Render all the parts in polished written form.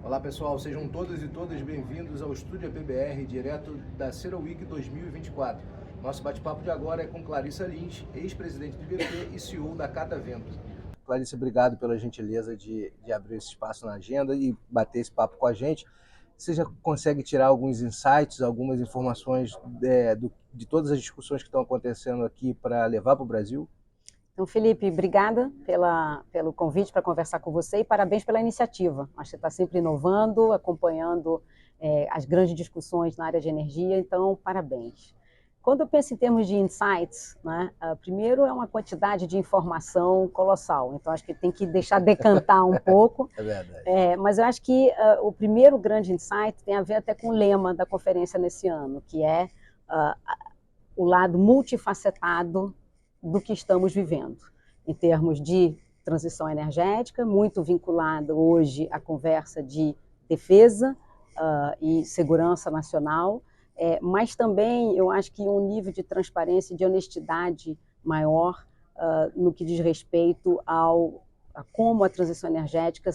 Olá pessoal, sejam todos e todas bem-vindos ao Estúdio APBR, direto da CERAWeek 2024. Nosso bate-papo de agora é com Clarissa Lins, ex-presidente do IBP e CEO da Catavento. Clarissa, obrigado pela gentileza de abrir esse espaço na agenda e bater esse papo com a gente. Você já consegue tirar alguns insights, algumas informações de todas as discussões que estão acontecendo aqui para levar para o Brasil? Então, Felipe, obrigada pelo convite para conversar com você e parabéns pela iniciativa. Acho que você está sempre inovando, acompanhando as grandes discussões na área de energia, então, parabéns. Quando eu penso em termos de insights, né, primeiro é uma quantidade de informação colossal, então acho que tem que deixar decantar um pouco. É verdade. Mas eu acho que o primeiro grande insight tem a ver até com o lema da conferência nesse ano, que é o lado multifacetado do que estamos vivendo, em termos de transição energética, muito vinculada hoje à conversa de defesa e segurança nacional, mas também eu acho que um nível de transparência e de honestidade maior no que diz respeito a como a transição energética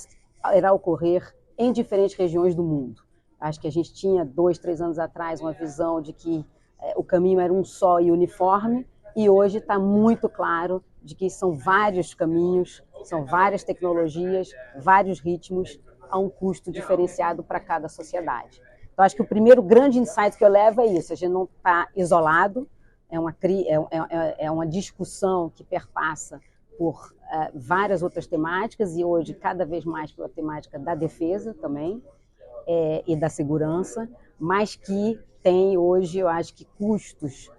irá ocorrer em diferentes regiões do mundo. Acho que a gente tinha 2, 3 anos atrás uma visão de que o caminho era um só e uniforme, e hoje está muito claro de que são vários caminhos, são várias tecnologias, vários ritmos, a um custo diferenciado para cada sociedade. Então, acho que o primeiro grande insight que eu levo é isso: a gente não está isolado, é uma discussão que perpassa por várias outras temáticas, e hoje cada vez mais pela temática da defesa também, e da segurança, mas que tem hoje, eu acho que, custos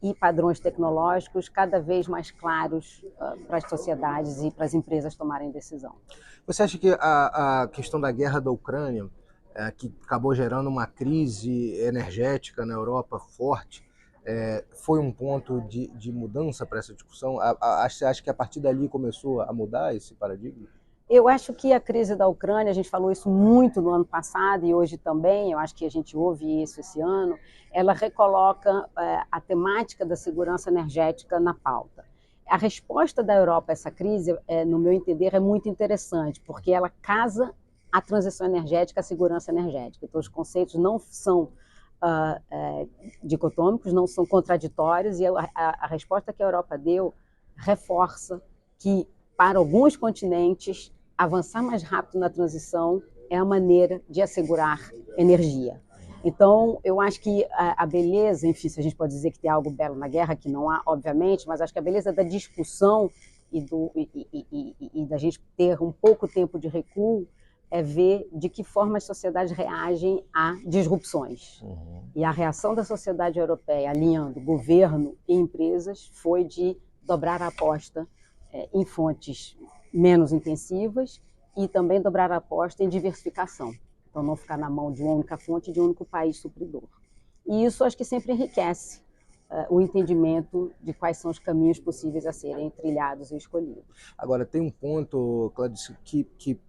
e padrões tecnológicos cada vez mais claros para as sociedades e para as empresas tomarem decisão. Você acha que a questão da guerra da Ucrânia, que acabou gerando uma crise energética na Europa forte, foi um ponto de mudança para essa discussão? Você acha que a partir dali começou a mudar esse paradigma? Eu acho que a crise da Ucrânia, a gente falou isso muito no ano passado e hoje também, eu acho que a gente ouve isso esse ano, ela recoloca a temática da segurança energética na pauta. A resposta da Europa a essa crise, no meu entender, é muito interessante, porque ela casa a transição energética à segurança energética. Então, os conceitos não são dicotômicos, não são contraditórios, e a resposta que a Europa deu reforça que, para alguns continentes, avançar mais rápido na transição é a maneira de assegurar energia. Então, eu acho que a beleza, enfim, se a gente pode dizer que tem algo belo na guerra, que não há, obviamente, mas acho que a beleza da discussão e da gente ter um pouco tempo de recuo é ver de que forma as sociedades reagem a disrupções. Uhum. E a reação da sociedade europeia, alinhando governo e empresas, foi de dobrar a aposta em fontes menos intensivas e também dobrar a aposta em diversificação. Então, não ficar na mão de uma única fonte, de um único país supridor. E isso acho que sempre enriquece o entendimento de quais são os caminhos possíveis a serem trilhados e escolhidos. Agora, tem um ponto, Clarice, que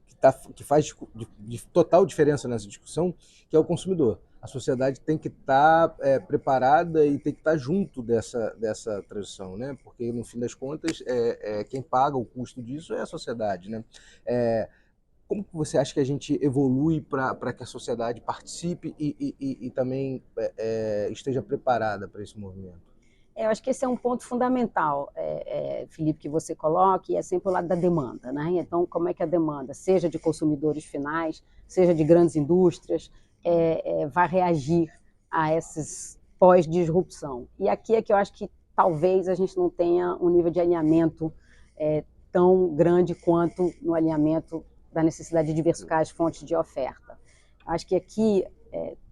faz de total diferença nessa discussão, que é o consumidor. A sociedade tem que estar preparada e tem que estar junto dessa transição, né? Porque, no fim das contas, quem paga o custo disso é a sociedade, né? Como que você acha que a gente evolui para que a sociedade participe e também esteja preparada para esse movimento? Eu acho que esse é um ponto fundamental, Felipe, que você coloca, e é sempre o lado da demanda, né? Então, como é que a demanda, seja de consumidores finais, seja de grandes indústrias, vai reagir a esses pós-disrupção? E aqui é que eu acho que talvez a gente não tenha um nível de alinhamento tão grande quanto no alinhamento da necessidade de diversificar as fontes de oferta. Acho que aqui,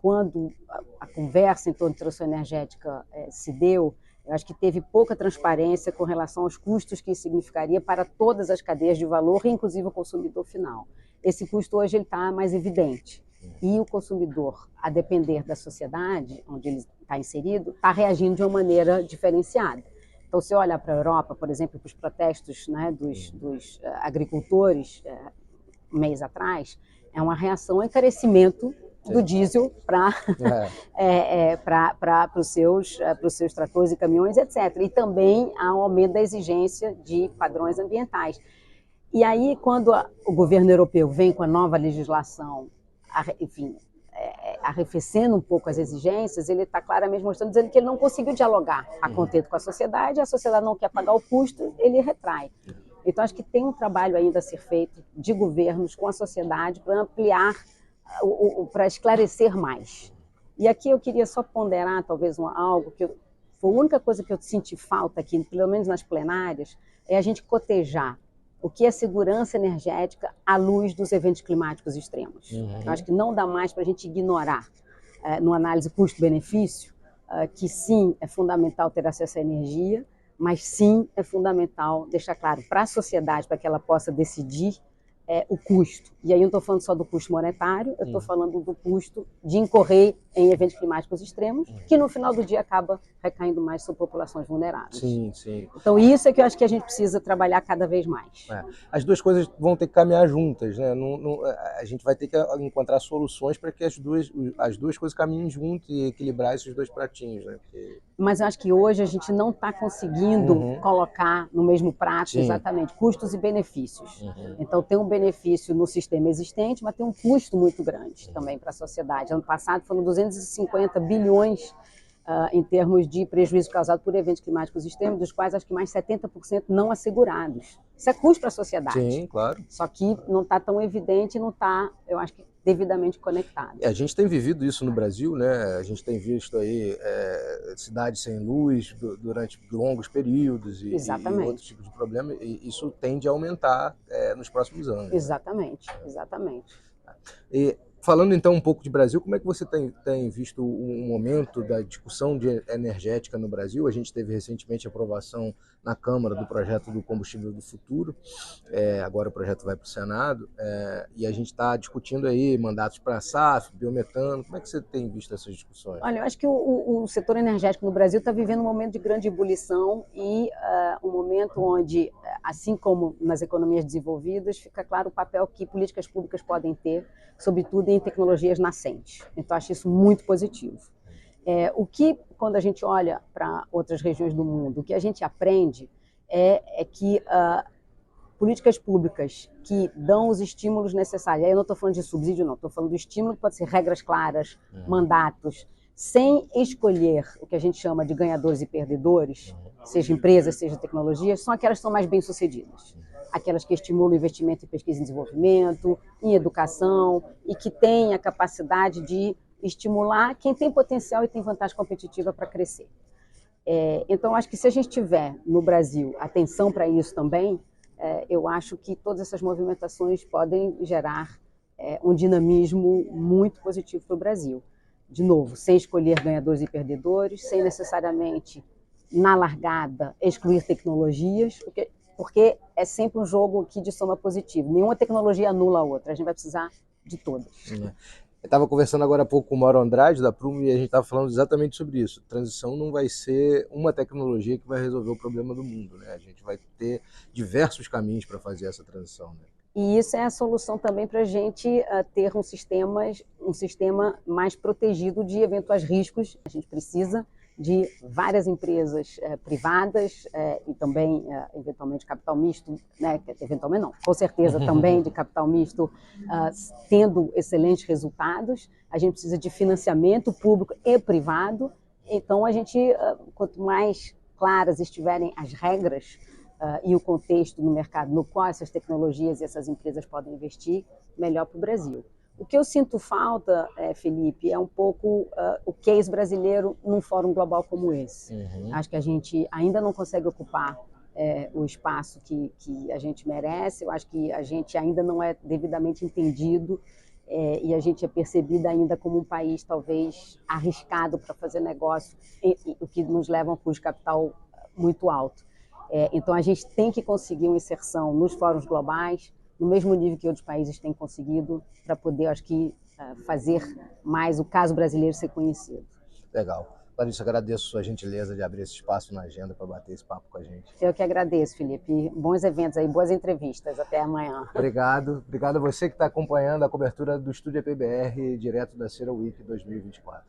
quando a conversa em torno de transição energética se deu, eu acho que teve pouca transparência com relação aos custos que isso significaria para todas as cadeias de valor, inclusive o consumidor final. Esse custo hoje está mais evidente. E o consumidor, a depender da sociedade onde ele está inserido, está reagindo de uma maneira diferenciada. Então, se olhar para a Europa, por exemplo, para os protestos, né, dos agricultores um mês atrás, é uma reação ao encarecimento do diesel para os seus tratores e caminhões, etc. E também há um aumento da exigência de padrões ambientais. E aí, quando o governo europeu vem com a nova legislação, enfim, arrefecendo um pouco as exigências, ele está claramente mostrando, dizendo que ele não conseguiu dialogar a contento com a sociedade não quer pagar o custo, ele retrai. Então, acho que tem um trabalho ainda a ser feito de governos com a sociedade para ampliar, para esclarecer mais. E aqui eu queria só ponderar, talvez, algo que foi a única coisa que eu senti falta aqui, pelo menos nas plenárias, é a gente cotejar o que é segurança energética à luz dos eventos climáticos extremos. Eu acho que não dá mais para a gente ignorar, numa análise custo-benefício, que sim, é fundamental ter acesso à energia, mas sim é fundamental deixar claro para a sociedade, para que ela possa decidir o custo. E aí eu não estou falando só do custo monetário, eu estou falando do custo de incorrer em eventos climáticos extremos, que no final do dia acaba recaindo mais sobre populações vulneráveis. Sim, sim. Então isso é que eu acho que a gente precisa trabalhar cada vez mais. As duas coisas vão ter que caminhar juntas, né? A gente vai ter que encontrar soluções para que as duas coisas caminhem junto e equilibrar esses dois pratinhos, né? Mas eu acho que hoje a gente não está conseguindo colocar no mesmo prato exatamente custos e benefícios. Então tem um benefício no sistema existente, mas tem um custo muito grande também para a sociedade. Ano passado foram 250 bilhões em termos de prejuízo causado por eventos climáticos extremos, dos quais acho que mais 70% não assegurados. Isso é custo para a sociedade. Sim, claro. Só que não está tão evidente, não está, eu acho que, devidamente conectado. A gente tem vivido isso no Brasil, né? A gente tem visto aí cidades sem luz durante longos períodos e outros tipos de problemas. E isso tende a aumentar nos próximos anos. Exatamente, né? Exatamente. E, falando então um pouco de Brasil, como é que você tem visto o momento da discussão energética no Brasil? A gente teve recentemente a aprovação na Câmara do projeto do combustível do futuro, agora o projeto vai para o Senado, e a gente está discutindo aí mandatos para a SAF, biometano. Como é que você tem visto essas discussões? Olha, eu acho que o setor energético no Brasil está vivendo um momento de grande ebulição e um momento onde, assim como nas economias desenvolvidas, fica claro o papel que políticas públicas podem ter, sobretudo em tecnologias nascentes. Então, acho isso muito positivo. O que, quando a gente olha para outras regiões do mundo, o que a gente aprende é que políticas públicas que dão os estímulos necessários, aí eu não estou falando de subsídio, não, estou falando do estímulo que pode ser regras claras, mandatos, sem escolher o que a gente chama de ganhadores e perdedores, seja empresas, seja tecnologias, são aquelas que são mais bem-sucedidas. Aquelas que estimulam o investimento em pesquisa e desenvolvimento, em educação, e que têm a capacidade de estimular quem tem potencial e tem vantagem competitiva para crescer. Então, acho que se a gente tiver no Brasil atenção para isso também, eu acho que todas essas movimentações podem gerar um dinamismo muito positivo para o Brasil. De novo, sem escolher ganhadores e perdedores, sem necessariamente, na largada, excluir tecnologias, porque é sempre um jogo aqui de soma positiva. Nenhuma tecnologia anula a outra, a gente vai precisar de todas. Eu estava conversando agora há pouco com o Mauro Andrade, da Prumo, e a gente estava falando exatamente sobre isso. Transição não vai ser uma tecnologia que vai resolver o problema do mundo, né? A gente vai ter diversos caminhos para fazer essa transição, né? E isso é a solução também para a gente ter um sistema mais protegido de eventuais riscos. A gente precisa de várias empresas privadas e também, eventualmente, capital misto, né? Eventualmente não, com certeza também de capital misto, tendo excelentes resultados. A gente precisa de financiamento público e privado. Então, quanto mais claras estiverem as regras e o contexto no mercado no qual essas tecnologias e essas empresas podem investir, melhor para o Brasil. O que eu sinto falta, Felipe, é um pouco o case brasileiro num fórum global como esse. Acho que a gente ainda não consegue ocupar o espaço que a gente merece. Eu acho que a gente ainda não é devidamente entendido e a gente é percebido ainda como um país talvez arriscado para fazer negócio, o que nos leva a um custo de capital muito alto. Então a gente tem que conseguir uma inserção nos fóruns globais, no mesmo nível que outros países têm conseguido, para poder, acho que, fazer mais o caso brasileiro ser conhecido. Legal. Larissa, agradeço a sua gentileza de abrir esse espaço na agenda para bater esse papo com a gente. Eu que agradeço, Felipe. Bons eventos aí, boas entrevistas. Até amanhã. Obrigado. Obrigado a você que está acompanhando a cobertura do Estúdio EPBR, direto da Cera Week 2024.